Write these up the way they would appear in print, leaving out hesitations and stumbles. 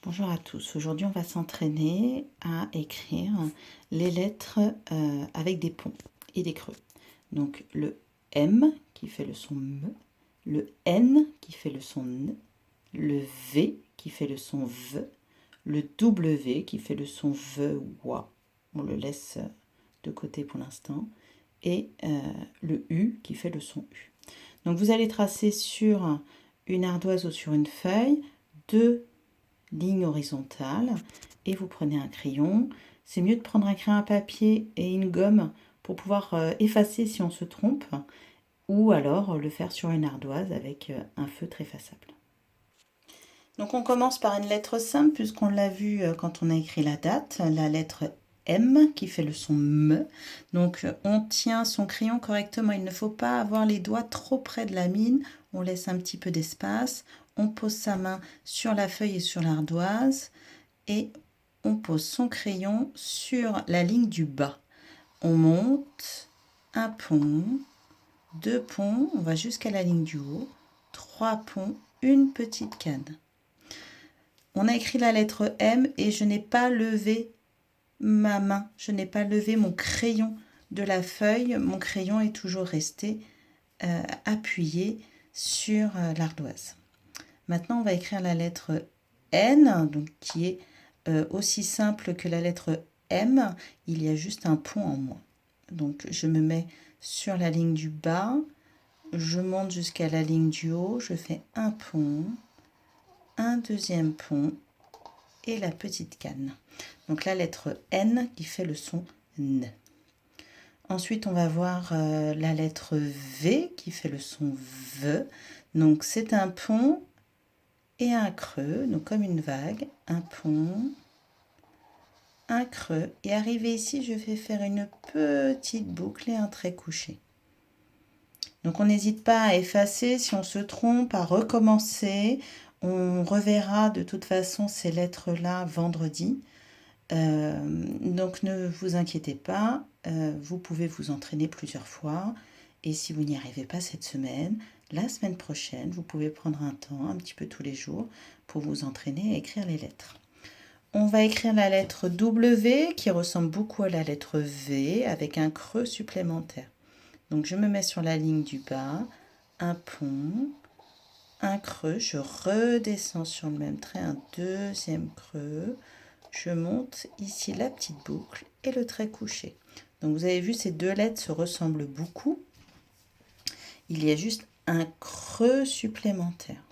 Bonjour à tous, aujourd'hui on va s'entraîner à écrire les lettres avec des ponts et des creux. Donc le M qui fait le son M, le N qui fait le son N, le V qui fait le son V, le W qui fait le son V ou WA, on le laisse de côté pour l'instant, et le U qui fait le son U. Donc vous allez tracer sur une ardoise ou sur une feuille deux lignes horizontales et vous prenez un crayon. C'est mieux de prendre un crayon à papier et une gomme pour pouvoir effacer si on se trompe, ou alors le faire sur une ardoise avec un feutre effaçable. Donc on commence par une lettre simple puisqu'on l'a vu quand on a écrit la date, la lettre M qui fait le son M. Donc on tient son crayon correctement, il ne faut pas avoir les doigts trop près de la mine, on laisse un petit peu d'espace, on pose sa main sur la feuille et sur l'ardoise et on pose son crayon sur la ligne du bas. On monte un pont, deux ponts, on va jusqu'à la ligne du haut, trois ponts, une petite canne. On a écrit la lettre M et je n'ai pas levé ma main, je n'ai pas levé mon crayon de la feuille, mon crayon est toujours resté appuyé sur l'ardoise. Maintenant, on va écrire la lettre N, donc qui est aussi simple que la lettre M, il y a juste un pont en moins. Donc, je me mets sur la ligne du bas, je monte jusqu'à la ligne du haut, je fais un pont, un deuxième pont et la petite canne. Donc la lettre N qui fait le son N. Ensuite, on va voir la lettre V qui fait le son V. Donc c'est un pont et un creux, donc comme une vague, un pont, un creux. Et arrivé ici, je vais faire une petite boucle et un trait couché. Donc on n'hésite pas à effacer si on se trompe, à recommencer. On reverra de toute façon ces lettres-là vendredi. Donc ne vous inquiétez pas, vous pouvez vous entraîner plusieurs fois. Et si vous n'y arrivez pas cette semaine, la semaine prochaine, vous pouvez prendre un temps, un petit peu tous les jours, pour vous entraîner à écrire les lettres. On va écrire la lettre W qui ressemble beaucoup à la lettre V avec un creux supplémentaire. Donc je me mets sur la ligne du bas, un pont, un creux, je redescends sur le même trait, un deuxième creux, je monte ici la petite boucle et le trait couché. Donc vous avez vu, ces deux lettres se ressemblent beaucoup. Il y a juste un creux supplémentaire.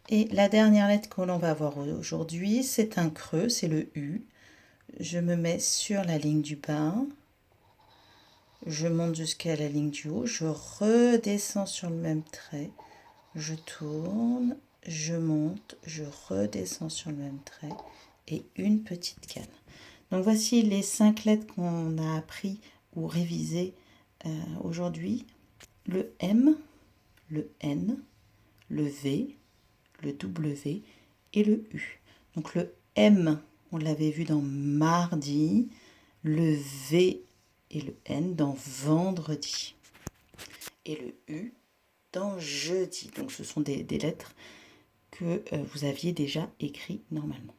Et la dernière lettre que l'on va voir aujourd'hui, c'est un creux, c'est le U. Je me mets sur la ligne du bas. Je monte jusqu'à la ligne du haut. Je redescends sur le même trait. Je tourne, je monte, je redescends sur le même trait et une petite canne. Donc voici les 5 lettres qu'on a appris ou révisées aujourd'hui. Le M, le N, le V, le W et le U. Donc le M, on l'avait vu dans mardi, le V et le N dans vendredi et le U dans jeudi. Donc ce sont des lettres que vous aviez déjà écrites normalement.